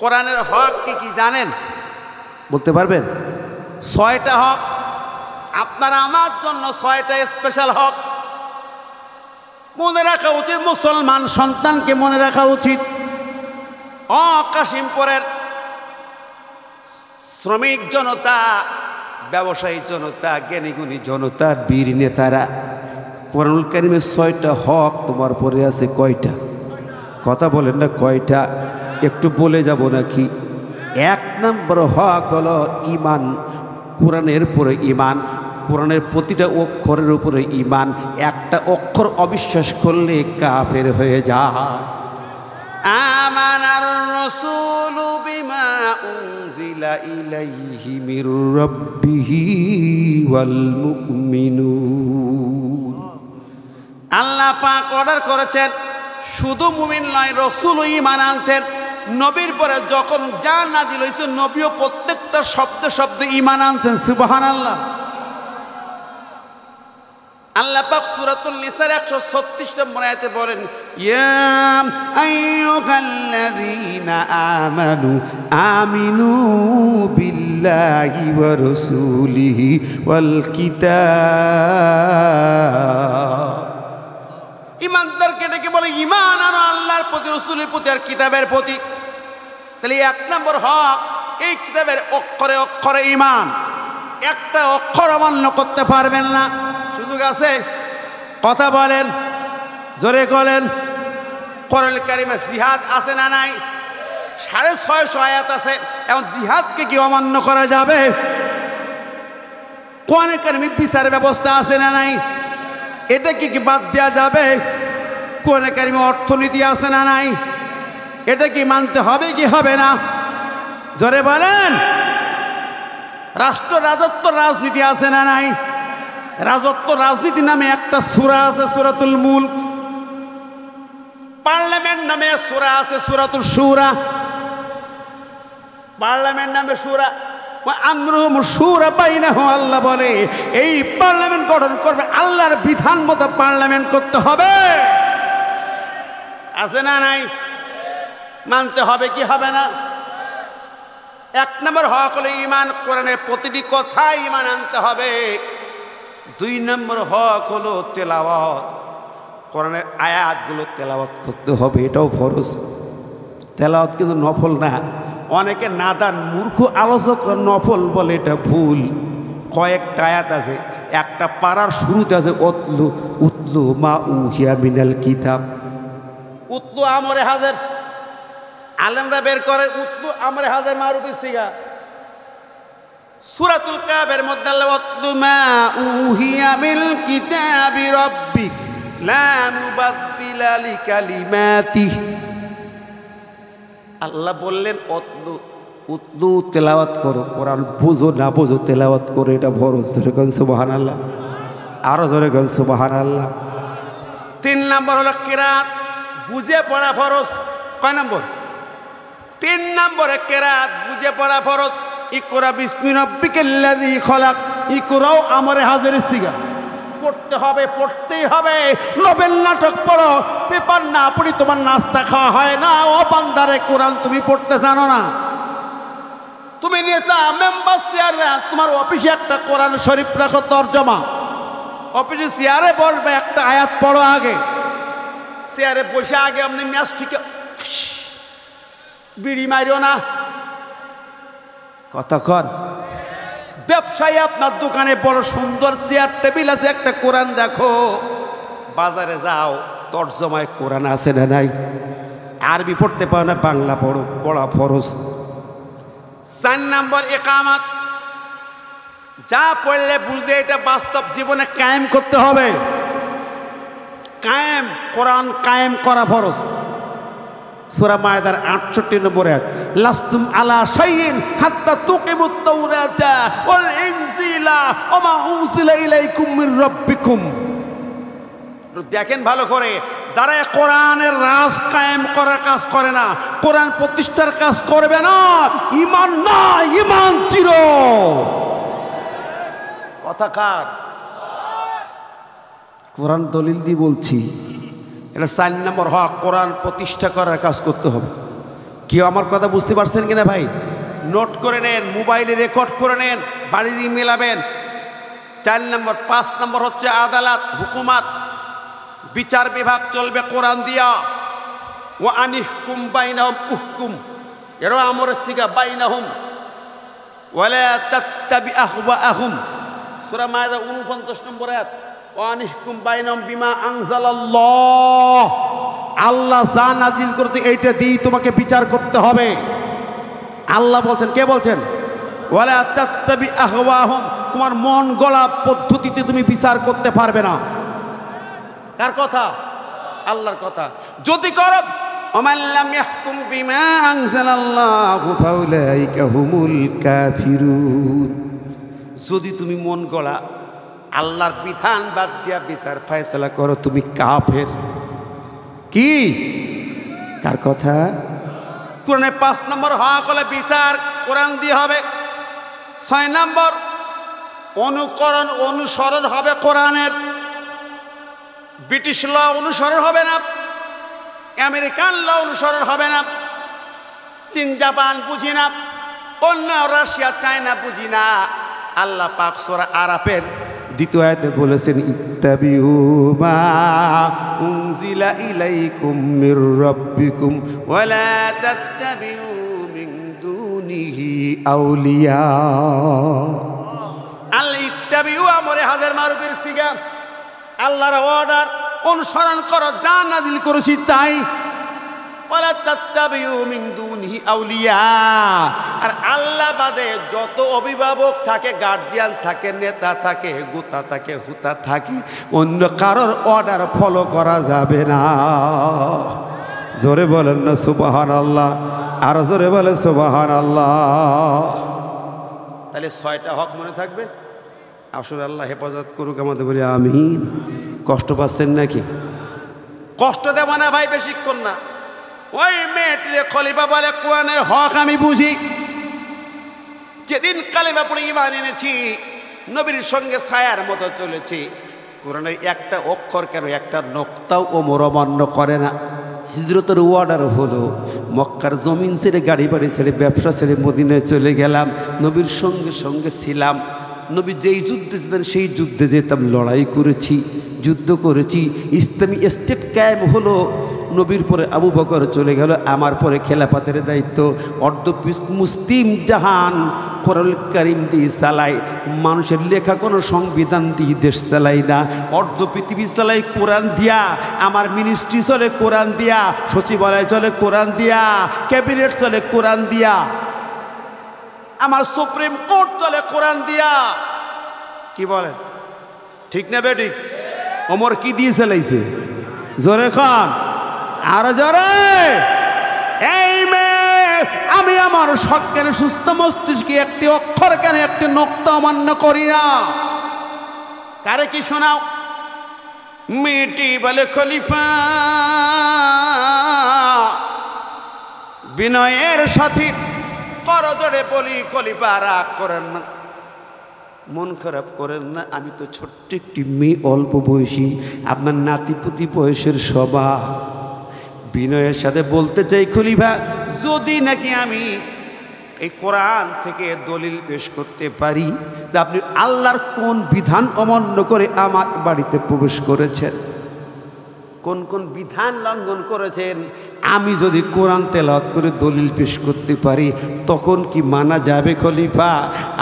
কোরআনের হক কি কি জানেন? বলতে পারবেন? 6টা হক। আপনার আমার জন্য 6টা স্পেশাল হক মনে রাখা উচিত। মুসলমান সন্তানকে মনে রাখা উচিত। কাশিমপুরের শ্রমিক জনতা, ব্যবসায়ী জনতা, জ্ঞানীগুণী জনতা, বীর নেতারা, কোরআনুল কারীমের 6টা হক তোমার পরে আছে। কয়টা? কথা বলেন না, কয়টা? একটু বলে যাব নাকি? 1 নম্বর হক হলো ঈমান। কোরআনের উপরে ঈমান, কোরআনের প্রতিটা অক্ষরের উপরে ঈমান। একটা অক্ষর অবিশ্বাস করলে কাফের হয়ে যায়। আমানার রাসূলু বিমা উনজিলা ইলাইহি মির রাব্বিহি ওয়াল মুমিনুন। আল্লাহ পাক অর্ডার করেছেন, শুধু মুমিন নয়, রাসূলও ঈমান আনছেন। নবীর পরে যখন যা নাজিল হয়েছে, নবীও প্রত্যেকটা শব্দে শব্দে ঈমান আনছেন। সুবহানাল্লাহ। আল্লাহ পাক সূরাতুন নিসার 136 নম্বর আয়াতে বলেন, ইয়া আইয়ুহাল্লাযীনা আমানু আমিনু বিল্লাহি ওয়া রাসূলিহি ওয়াল কিতাব। ঈমানদারকে ডেকে বলে ঈমান আনো আল্লাহর প্রতি, রাসূলের প্রতি আর কিতাবের প্রতি। তাহলে 1 নম্বর হক, এই কিতাবের অক্ষরে অক্ষরে ঈমান। একটা অক্ষর অমান্য করতে পারবেন না। সুযোগ আছে? কথা বলেন, জোরে বলেন। কোরআনুল কারীমে জিহাদ আছে না নাই? 650 আয়াত আছে। এখন জিহাদকে কি অমান্য করা যাবে? কোরআনুল কারীমে বিচার ব্যবস্থা আছে না নাই? এটা কি বাদ দেওয়া যাবে? কোরআনুল কারীমে অর্থনীতি আছে না নাই? এটা কি মানতে হবে কি হবে না? জোরে বলেন। রাষ্ট্র রাজত্ব রাজনীতি আছে না নাই? রাজত্ব রাজনীতি নামে একটা সূরা আছে, সূরাতুল মুলক। পার্লামেন্ট নামে সূরা আছে, সূরাতুল শুরা। পার্লামেন্ট নামে সূরা, আমরুহুম শুরা বাইনাহুম। আল্লাহ বলে এই পার্লামেন্ট গঠন করবে, আল্লাহর বিধান মতো পার্লামেন্ট করতে হবে। আছে না নাই? মানতে হবে কি হবে না? 1 নম্বর হক হলো ঈমান। কোরআনের প্রতিটি কথায় ঈমান আনতে হবে। 2 নম্বর হক হলো তেলাওয়াত। কোরআনের আয়াতগুলো তেলাওয়াত করতে হবে, এটাও ফরজ। তেলাওয়াত কিন্তু নফল না। অনেকে নাদান মূর্খ আলোচকরা নফল বলে, এটা ভুল। কয়েকটা আয়াত আছে, একটা পারার শুরুতে আছে উতলু উতলু মা উহিয়া মিনাল কিতাব। উতলু আমরে হাজের, আলেমরা বের করে উতলু আমরে হাজের মারুফি সিগা। সূরাতুল কাফের মধ্যে আল্লাহ উতলু মা উহিয়া মিল কিতাবি রাব্বিক লা মুবাদদিলা লিকালিমাতিহি। আল্লাহ বললেন উতলু উতলু তেলাওয়াত করো। কোরআন বুঝো না বুঝো তেলাওয়াত করো, এটা ফরজ। জোরে কোন সুবহানাল্লাহ। আরো জোরে কোন সুবহানাল্লাহ। 3 নম্বর হলো কিরাত, বুঝে পড়া ফরজ। কয় নম্বর? 3 নম্বরে কিরাত, বুঝে পড়া ফরজ। ইকরা বিসমি রাব্বিকাল্লাযী খলাক। ইকরাও আমরে হাজির সিগা, পড়তে হবে, পড়তেই হবে। নোবেল নাটক পড়ো, পেপার না পড়ি তোমার নাস্তা খাওয়া হয় না। ও বান্দারে, কোরআন তুমি পড়তে জানো না? তুমি নেতা, মেম্বার, চেয়ারম্যান, তোমার অফিসে একটা কোরআন শরীফ রাখো তরজমা। অফিসে চেয়ারে বসবে, একটা আয়াত পড়ো আগে। চেয়ারে বসে আগে আপনি ম্যাচ ঠিক বিড়ি মারিও না। কতক্ষণ? ব্যবসায়ী আপনার দোকানে বড় সুন্দর চেয়ার টেবিল আছে, একটা কোরআন রাখো। বাজারে যাও, তরজমায় কোরআন আছে না নাই? আরবি পড়তে পারো না, বাংলা পড়ো, পড়া ফরজ। 4 নম্বর ইকামত, যা পড়লে বুঝলে এটা বাস্তব জীবনে কায়েম করতে হবে। কায়েম, কোরআন কায়েম করা ফরজ। সূরা মায়েদার 68 নম্বর আয়াত, লাস্তুম আলা শাইইন হাত্তা তুকিমুত তাওরাতা ওয়াল ইনজিলা ওয়া মা উনজিলা ইলাইকুম মির রাব্বিকুম। দেখেন ভালো করে, যারা কোরআনের রাজ কায়েম করার কাজ করে না, কোরআন প্রতিষ্ঠার কাজ করবে না, ঈমান না, ঈমান চির। কথা কার? কোরআন দলিল দিয়ে বলছি। এটা 4 নম্বর হক, কোরআন প্রতিষ্ঠা করার কাজ করতে হবে। কেউ আমার কথা বুঝতে পারছেন কিনা ভাই? নোট করে নেন, মোবাইলে রেকর্ড করে নেন, বাড়ি দিয়ে মেলাবেন। 4 নম্বর। 5 নম্বর হচ্ছে আদালত, হুকুমাত, বিচার বিভাগ চলবে কোরআন দিয়া। ও আনিহকুম বাইনাহুম উহকুম, এরও আমরের সিগা বাইনাহুম ওয়ালা তাত্তাবি আহওয়াহুম। সূরা মায়েদা 49 নম্বর আয়াত। ও আনিহকুম বাইনাহুম বিমা আনজালাল্লাহ, আল্লাহ যা নাজিল করতে এইটা দিয়ে তোমাকে বিচার করতে হবে। আল্লাহ বলছেন, কে বলছেন? ওয়ালা তাত্তাবি আহওয়াহুম, তোমার মন গড়া পদ্ধতিতে তুমি বিচার করতে পারবে না। কার কথা? আল্লাহর কথা। যদি করো ওমান লাম ইয়াহকুম বিমা আনজালাল্লাহু ফাউলাইকা হুমুল কাফিরুন, যদি তুমি মন গড়া আল্লাহর বিধান বাদ দিয়া বিচার ফয়সালা করো, তুমি কাফের। কি? কার কথা? কোরআনে 5 নম্বর হক হলে বিচার কোরআন দিয়ে হবে। 6 নম্বর অনুকরণ অনুসরণ হবে কোরআনের। ব্রিটিশ ল অনুসরণ হবে না, আমেরিকান ল অনুসরণ হবে না, চীন জাপান বুঝি না, অন্য রাশিয়া চায়না বুঝি না। আল্লাহ পাক সূরা আরাফের 2 আয়াতে বলেছেন, ইত্তাবিউ মা উনজিলা ইলাইকুম মির রাব্বিকুম ওয়ালা তাত্তাবিউ মিন দুনিহি আউলিয়া। আল্লাহ ইত্তাবিউ আমরে হাজার মারুফের সিগা, আল্লাহর অর্ডার অনুসরণ করো, যা নাযিল করেছি তাই। ওয়ালা তাত্তাবিউ মিন দুনিহি আউলিয়া, আর আল্লাহ বাদে যত অভিভাবক থাকে, গার্জিয়ান থাকে, নেতা থাকে, গুতা থাকে, হুতা থাকে, অন্য কারোর অর্ডার ফলো করা যাবে না। জোরে বলেন না সুবহানাল্লাহ, আর জোরে বলেন সুবহানাল্লাহ। তাহলে 6টা হক মনে থাকবে। আসলে আল্লাহ হেফাজত করুক আমাদের, বলি আমিন। কষ্ট পাচ্ছেন নাকি? কষ্ট দেব না ভাই, বেশিক্ষণ না। ওই মেয়েটিরে খলিফা বলে, কোরআনের হক আমি বুঝি। যেদিন কালেমা পড়ে ঈমান এনেছি, নবীর সঙ্গে ছায়ার মতো চলেছি। কোরআনের একটা অক্ষর কেন, একটা নোক্তাও ওমর অমান্য করে না। হিজরতের অর্ডার হলো, মক্কার জমিন ছেড়ে, গাড়ি বাড়ি ছেড়ে, ব্যবসা ছেড়ে মদিনায় চলে গেলাম, নবীর সঙ্গে সঙ্গে ছিলাম। নবী যেই যুদ্ধে যেতেন সেই যুদ্ধে যেতাম, লড়াই করেছি, যুদ্ধ করেছি। ইসলামী স্টেট কায়েম হলো, নবীর পরে আবু বকর চলে গেল, আমার পরে খেলাফতের দায়িত্ব। অর্ধ মুসলিম জাহান কোরআন কারীম দিয়ে চালাই, মানুষের লেখা কোনো সংবিধান দিয়ে দেশ চালাই না। অর্ধ পৃথিবী চালাই কোরআন দিয়া, আমার মিনিস্ট্রি চলে কোরআন দিয়া, সচিবালয় চলে কোরআন দিয়া, ক্যাবিনেট চলে কোরআন দিয়া, আমার সুপ্রিম কোর্ট চলে কোরআন দিয়া। কি বলেন, ঠিক না বেঠিক? ওমর কি দিয়ে চালাইছে? জোরে খান, আর জোরে। এই মেয়ে, আমি আমার সজ্ঞানে সুস্থ মস্তিষ্কে একটি অক্ষর কেন, একটি নোক্তা অমান্য করি না। কারে কি শোনাও? মেয়েটি বলে, খলিফা বিনয়ের সাথে করজোড়ে বলি, খলিফা রাগ করেন না, মন খারাপ করেন না। আমি তো ছোট্ট একটি মেয়ে, অল্প বয়সী, আপনার নাতিপুতি বয়সের সভা। বিনয়ের সাথে বলতে চাই, খলিফা যদি নাকি আমি এই কোরআন থেকে দলিল পেশ করতে পারি যে আপনি আল্লাহর কোন বিধান অমান্য করে আমার বাড়িতে প্রবেশ করেছেন, কোন কোন বিধান লঙ্ঘন করেছেন, আমি যদি কোরআন তেলাওয়াত করে দলিল পেশ করতে পারি, তখন কি মানা যাবে খলিফা?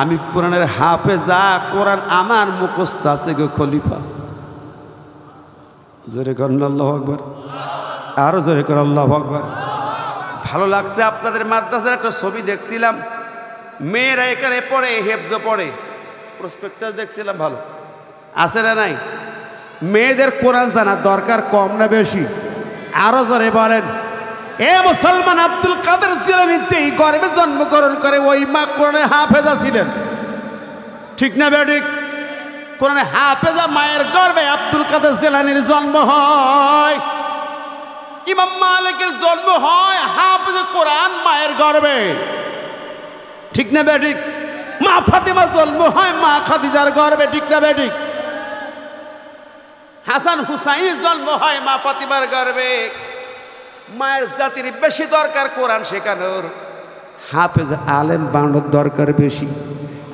আমি কোরআনের হাফেজা, কোরআন আমার মুখস্থ আছে গো খলিফা। জোরে করেন আল্লাহু আকবার, আরো জোরে করেন আল্লাহু আকবার। ভালো লাগছে। আপনাদের মাদ্রাসার একটা ছবি দেখছিলাম, মেয়েরা এখানে পড়ে, হেফজ পড়ে, প্রসপেক্টাস দেখছিলাম, ভালো আছে না নাই? মেয়েদের কোরআন জানা দরকার কম না বেশি? আরো জোরে বলেন। এ মুসলমান, আব্দুল কাদের জিলানী যেই গর্ভে জন্মগ্রহণ করে, ওই মা কোরআনের হাফেজা ছিলেন, ঠিক না বেঠিক? কোরআনের হাফেজা মায়ের গর্ভে আব্দুল কাদের জিলানীর জন্ম হয়, ইমাম মালিকের জন্ম হয় হাফেজে কোরআন মায়ের গর্ভে, ঠিক না বেঠিক? মা ফাতেমার জন্ম হয় মা খাদিজার গর্ভে, ঠিক না বেঠিক? হাসান হুসাইনের জন্ম হয় মা ফাতিমার গর্ভে। মায়ের জাতির বেশি দরকার কোরআন শেখানোর, হাফেজ আলেম বানানোর দরকার বেশি,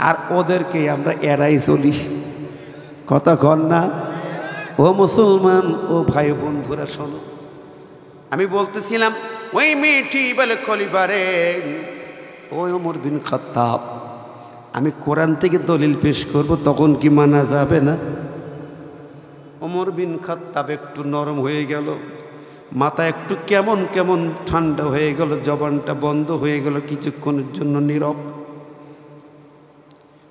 আর ওদেরকে আমরা এড়াই চলি। কথা কন না? ও মুসলমান, ও ভাই বন্ধুরা শোনো, আমি বলতেছিলাম ওই মেয়েটি বলে খলিফারে ওই ওমর বিন খাত্তাব, আমি কোরআন থেকে দলিল পেশ করব, তখন কি মানা যাবে না? ওমর বিন খাত্তাব একটু নরম হয়ে গেল, মাথা একটু কেমন কেমন ঠান্ডা হয়ে গেল, জবানটা বন্ধ হয়ে গেল, কিছুক্ষণের জন্য নীরব।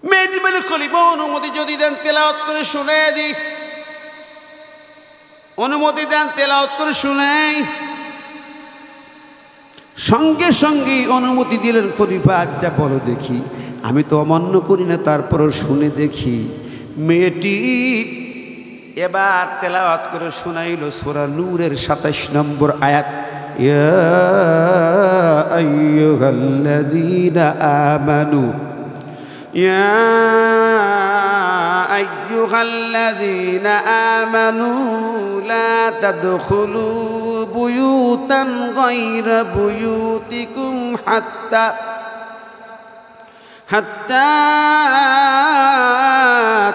মেয়েটি বলে খলিফা অনুমতি যদি দেন তেলাওয়াত করে শুনে দিই, অনুমতি দেন তেলাওয়াত করে শুনেই। সঙ্গে সঙ্গে অনুমতি দিলেন খলিফা, আচ্ছা বলো দেখি, আমি তো অমান্য করি না, তারপরও শুনে দেখি। মেয়েটি এবার তেলাওয়াত করে শোনাইল সূরা নূরের ২৭ নম্বর আয়াত, ইয়া আইয়ুহাল্লাযীনা আমানু, ইয়া আইয়ুহাল্লাযীনা আমানু লা তাদখুলু বুয়ুতান গায়রা বুয়ুতিকুম হাত্তা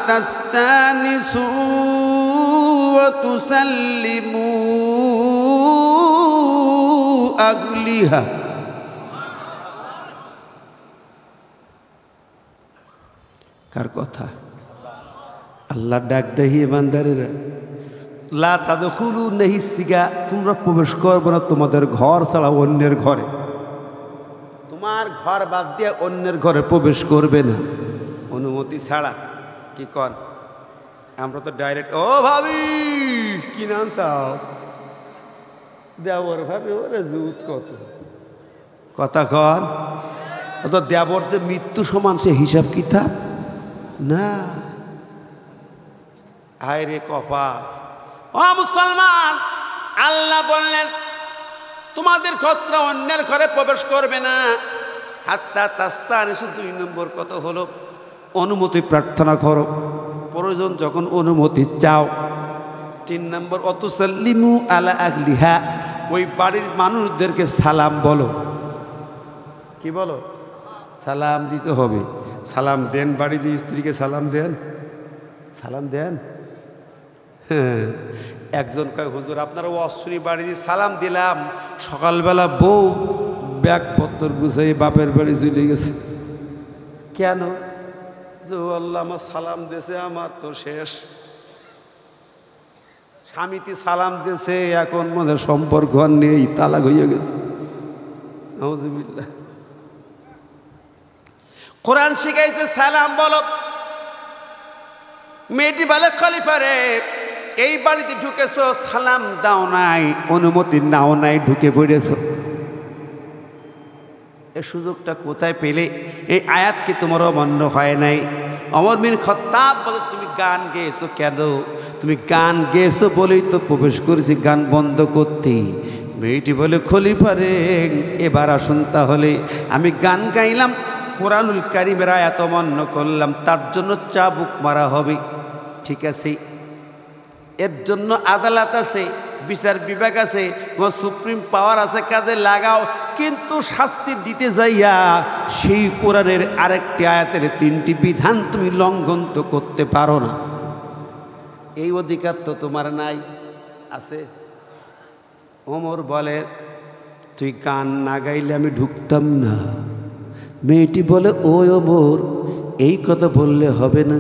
তাস্তানিসু ওয়া তুসাল্লিমু আগলিহা। কার কথা? আল্লাহ ডাক দেহি বান্দারেরা, লা তাদখুলু নাহিসিগা, তোমরা প্রবেশ করবে না তোমাদের ঘর ছাড়া অন্যের ঘরে, তোমার ঘর বাদ দিয়ে অন্যের ঘরে প্রবেশ করবে না অনুমতি ছাড়া। কি কন? আমরা তো ডাইরেক্ট, ও ভাবি কি নাম চাও, দেবর ভাবি, ওরে জুত কত কথা কন। ও তো দেবর যে মৃত্যু সমান সে হিসাব কিতাব না। হায় রে কপাল। ও মুসলমান, আল্লাহ বললেন তোমাদের খতরা অন্যের ঘরে প্রবেশ করবে না, হাত্তা তাস্তানিসু। ২ নম্বর কত হলো? অনুমতি প্রার্থনা করো, প্রয়োজন যখন অনুমতি চাও। ৩ নম্বর অতুসাল্লিমু আলা আগলিহা, ওই বাড়ির মানুষদেরকে সালাম বলো। কি বলো? সালাম দিতে হবে। সালাম দেন, বাড়ি দিয়ে স্ত্রীকে সালাম দেন, সালাম দেন। হ্যাঁ, একজন কয় হুজুর আপনারা অশ্বিনী বাড়ি দিয়ে সালাম দিলাম, সকালবেলা বউ ব্যাগপত্র গুছাই বাপের বাড়ি চলে গেছে। কেন? যে আল্লাহ আমার সালাম দিয়েছে, আমার তো শেষ। স্বামীতে সালাম দিয়েছে, এখন মনে সম্পর্ক নেই, তালাক হয়ে গেছে। নাউজুবিল্লাহ। কোরআন শিখাইছে সালাম বলো। মেয়েটি বলে খলিফারে এই বাড়িতে ঢুকেছো, সালাম দাও নাই, অনুমতি নাও নাই, ঢুকে পড়েছো। এই সুযোগটা কোথায় পেলে? এই আয়াত কি তোমার অমান্য হয় নাই? ওমর বিন খাত্তাব বলে তুমি গান গেয়েছো কেন? তুমি গান গেয়েছো বলেই তো প্রবেশ করেছি গান বন্ধ করতে। মেয়েটি বলে খলিফারে এবার আসুন তাহলে, আমি গান গাইলাম, কোরআনুল কারীমের আয়াত অমান্য করলাম, তার জন্য চাবুক মারা হবে। ঠিক আছে, এর জন্য আদালত আছে, বিচার বিভাগ আছে, তোমার সুপ্রিম পাওয়ার আছে, কাজে লাগাও। কিন্তু শাস্তি দিতে যাইয়া সেই কোরআনের আরেকটি আয়াতের ৩টি বিধান তুমি লঙ্ঘন তো করতে পারো না। এই অধিকার তো তোমার নাই। আছে? ওমর বলে তুই গান না গাইলে আমি ঢুকতাম না। মেয়েটি বলে ও ওমর, এই কথা বললে হবে না,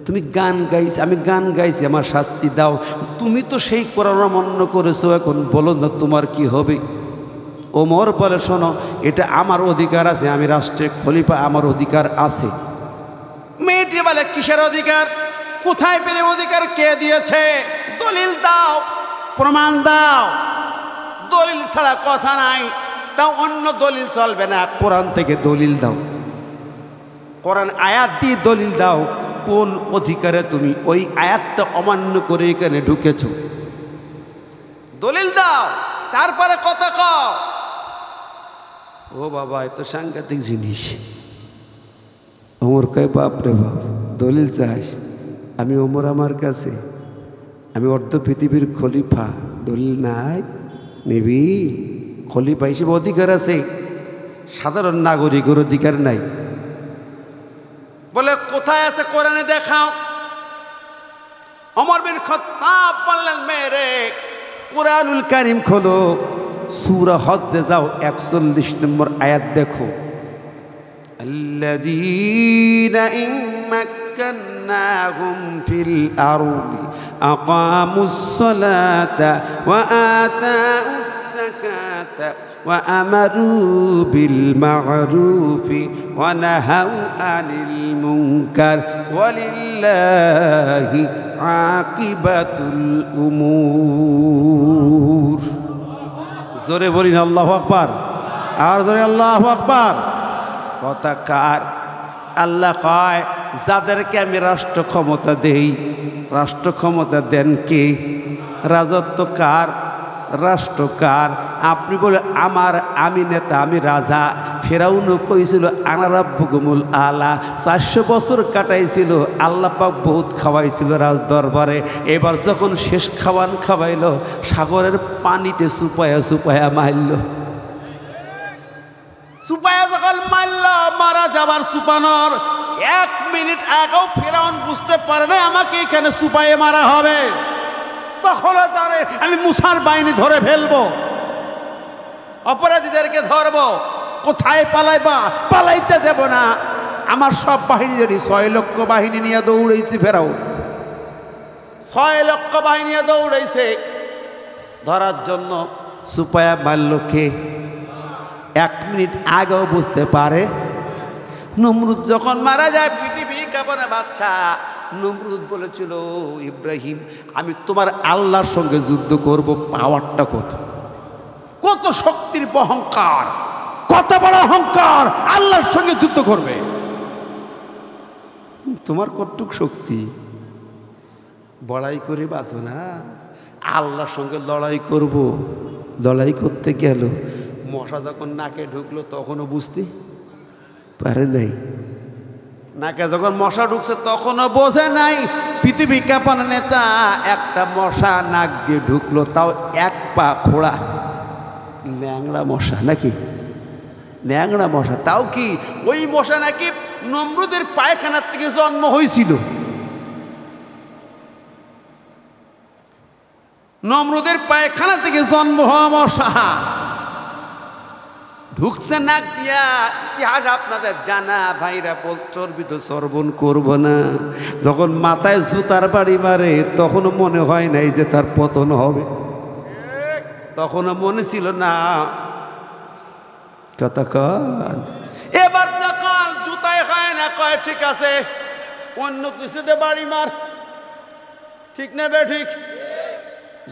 তুমি গান গাইছি, আমি গান গাইছি, আমার শাস্তি দাও। তুমি তো সেই কোরআন অমান্য করেছো, এখন বলো না তোমার কি হবে? ওমর বলে শোনো, এটা আমার অধিকার আছে, আমি রাষ্ট্রের খলিফা, আমার অধিকার আছে। মেয়েটি বলে কিসের অধিকার? কোথায় পেলে অধিকার? কে দিয়েছে? দলিল দাও, প্রমাণ দাও। দলিল ছাড়া কথা নাই। তাও অন্য দলিল চলবে না, কোরআন থেকে দলিল দাও, কোরআন আয়াত দিয়ে দলিল দাও। কোন অধিকারে তুমি ওই আয়াতটা অমান্য করে এখানে ঢুকেছ? দলিল দাও, তারপরে কথা কও। ও বাবা, এত সাংঘাতিক জিনিস। ওমর কয় বাপ রে বাপ, দলিল চাস? আমি ওমর আমার কাছে, আমি অর্ধ পৃথিবীর খলিফা, দলিল নাই? নিবি খলিফা হিসেবে অধিকার আছে, সাধারণ নাগরিকের অধিকার নাই। বলে কোথায় আছে কোরআনে দেখাও। ওমর বিন খাত্তাব বললেন মেরে কুরআনুল কারীম খোলো, সূরা হজ্জে যাও, 41 নম্বর আয়াত দেখো। আল্লাযীনা ইম্মাক্কান্নাহুম ফিল আরদি আকামুস সালাতা ওয়া আতাউস যাকাতা ওয়া আমারু বিল মা'রুফি ওয়া নাহাউ আনিল মুনকার ওয়ালিল্লাহি আকিবাতুল উমুর। জোরে বলিন আল্লাহু আকবার, আর জোরে আল্লাহু আকবার। কথা কার? আল্লাহ কয় যাদেরকে আমি রাষ্ট্র ক্ষমতা দেই, রাষ্ট্র ক্ষমতা দেন কে? রাজত্ব কার? রাষ্ট্র কার? আপনি বলে আমি নেতা, আমি রাজা। ফেরাউনও কইছিল আনা রাব্বুকুমুল আলা, 400 বছর কাটাইছিল, আল্লাহ পাক বহুত খাওয়াইছিল রাজ দরবারে। এবার যখন শেষ খাওয়াইল, সাগরের পানিতে চুপায়া চুপায়া মারল। চুপায়া যখন মারল, মারা যাবার চুপানোর 1 মিনিট আগেও ফেরাউন বুঝতে পারে না আমাকে এখানে চুপায়ে মারা হবে। তখন জানে আমি মুসার বাহিনী ধরে ফেলবো, অপরাধীদেরকে ধরবো। কোথায় পালাইবা? পালাইতে দেব না। আমার সব বাহিনী যদি 6 লক্ষ বাহিনী নিয়ে দৌড়াইছি ফেরাউন, 6 লক্ষ বাহিনী নিয়ে দৌড়াইছে ধরার জন্য। চুপায়া মারল কে? 1 মিনিট আগেও বুঝতে পারে। নমরুদ যখন মারা যায়, পৃথিবী কাঁপানো বাচ্চা নমরুদ বলেছিল ইব্রাহিম আমি তোমার আল্লাহর সঙ্গে যুদ্ধ করব। পাওয়ারটা কত, কত শক্তির অহংকার, কত বড় অহংকার, আল্লাহর সঙ্গে যুদ্ধ করবে। তোমার কতটুক শক্তি? বড়াই করে বাঁচো না, আল্লাহর সঙ্গে লড়াই করব। লড়াই করতে গেল, মশা যখন নাকে ঢুকলো তখনও বুঝতে পারে নাই। নাকে যখন মশা ঢুকছে তখনও বোঝে নাই। পৃথিবী কাঁপানো নেতা, একটা মশা নাক দিয়ে ঢুকলো, তাও 1 পা খোড়া, ল্যাংড়া মশা নাকি, ল্যাংড়া মশা। তাও কি ওই মশা নাকি নমরুদের পায়খানার থেকে জন্ম হয়েছিল। নমরুদের পায়খানা থেকে জন্ম হওয়া মশা ঢুকছে নাক দিয়া। ইতিহাস আপনাদের জানা ভাইরা, বল চর্বিত চর্বণ করব না। যখন মাথায় জুতার বাড়ি মারে তখনও মনে হয় নাই যে তার পতন হবে, তখনও মনে ছিল না। কতক্ষণ এবার যখন জুতায় হয় না, কয় ঠিক আছে অন্য কিছুতে বাড়ি মার, ঠিক না বে ঠিক?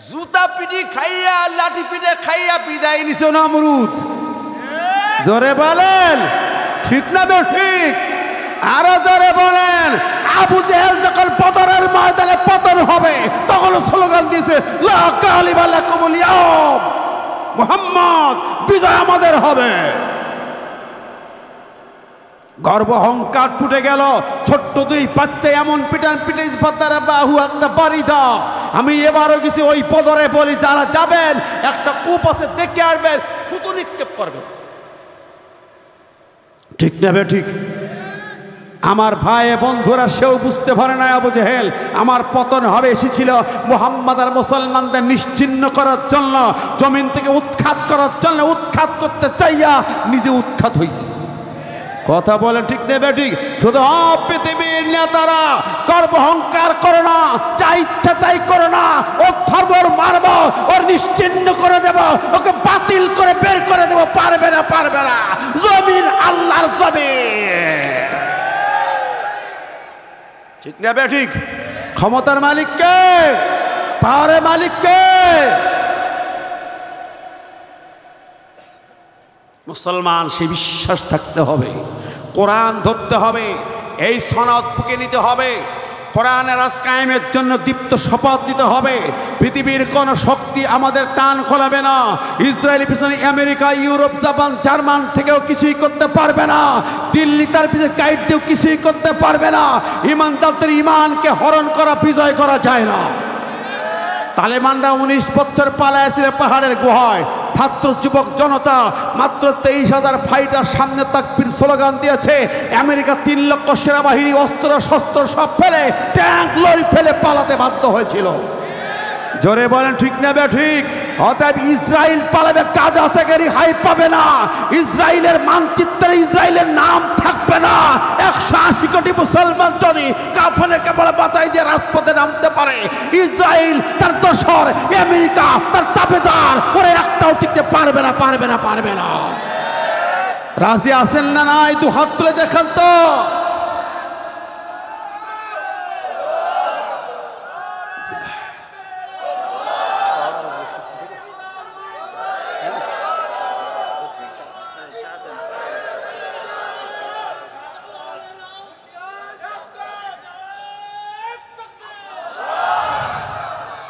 জুতা পিটি খাইয়া, লাঠি পিঠে খাইয়া বিদায় নিছে নমরুদ। জোরে বলেন ঠিক না বে ঠিক? আরো জোরে বলেন। আবু জেহেল যখন বদরের ময়দানে পতন হবে তখন স্লোগান দিয়েছে লা গালিবা লাকুমুল ইয়াউম, মুহাম্মদ বিজয় আমাদের হবে। গর্ব অহংকার টুটে গেল। ছোট্ট 2 বাচ্চা এমন পিটান পিটে ফাতারা বাহু একটা বাড়ি দাও। আমি এবারও কিছু ওই বদরে বলি, যারা যাবেন একটা কূপ আছে দেখে আসবেন, থুতু নিক্ষেপ করবেন, ঠিক না বে ঠিক? আমার ভাই বন্ধুরা সেও বুঝতে পারে না আবু জেহেল আমার পতন হবে এসেছিল মুহাম্মদ আর মুসলমানদের নিশ্চিহ্ন করার জন্য, জমিন থেকে উৎখাত করার জন্য। উৎখাত করতে চাইয়া নিজে উৎখাত হয়েছে। কথা বলে ঠিক নেবে ঠিক? শুধু পৃথিবীর নেতারা গর্ব অহংকার করো না, যা ইচ্ছা তাই করো না। ও খবর মারব, ওর নিশ্চিহ্ন করে দেব, ওকে বাতিল করে বের করে দেব। পারবে না, পারবে না। জমিন আল্লাহর জমিন, ঠিক নেবে ঠিক? ক্ষমতার মালিক কে? পাওয়ারের মালিক কে? মুসলমান সে বিশ্বাস থাকতে হবে, কোরআন ধরতে হবে, এই সনদ বুকে নিতে হবে, কোরআনের রাজ কায়েমের জন্য দীপ্ত শপথ নিতে হবে। পৃথিবীর কোন শক্তি আমাদের টান খোলাবে না। ইসরায়েলের পিছনে আমেরিকা, ইউরোপ, জাপান, জার্মান থেকেও কিছুই করতে পারবে না। দিল্লি তার পিছনে গাইড দিয়েও কিছুই করতে পারবে না। ইমানদারদের ইমানকে হরণ করা, বিজয় করা যায় না। তালেবানরা 19 বছর পালাইছিল পাহাড়ের গুহায়। ছাত্র যুবক জনতা মাত্র 23,000 ফাইটার সামনে তাকবীর স্লোগান দিয়েছে। আমেরিকা 3 লক্ষ সেনাবাহিনী অস্ত্র শস্ত্র সব ফেলে, ট্যাঙ্ক লরি ফেলে পালাতে বাধ্য হয়েছিল। জোরে বলেন ঠিক না বে ঠিক? অতএব ইসরায়েল পালাবে, গাজা থেকে রেহাই পাবে না। ইসরায়েলের মানচিত্রে ইসরায়েলের নাম থাকবে না। 180 কোটি মুসলমান যদি কাফনে কেবল বাতাই দিয়ে রাজপথে নামতে পারে, ইসরায়েল তার দোসর, আমেরিকা তার তাবেদার, ওরা একটাও টিকতে পারবে না, পারবে না, পারবে না। রাজি আছেন না? নাই, দু হাত তুলে দেখান তো।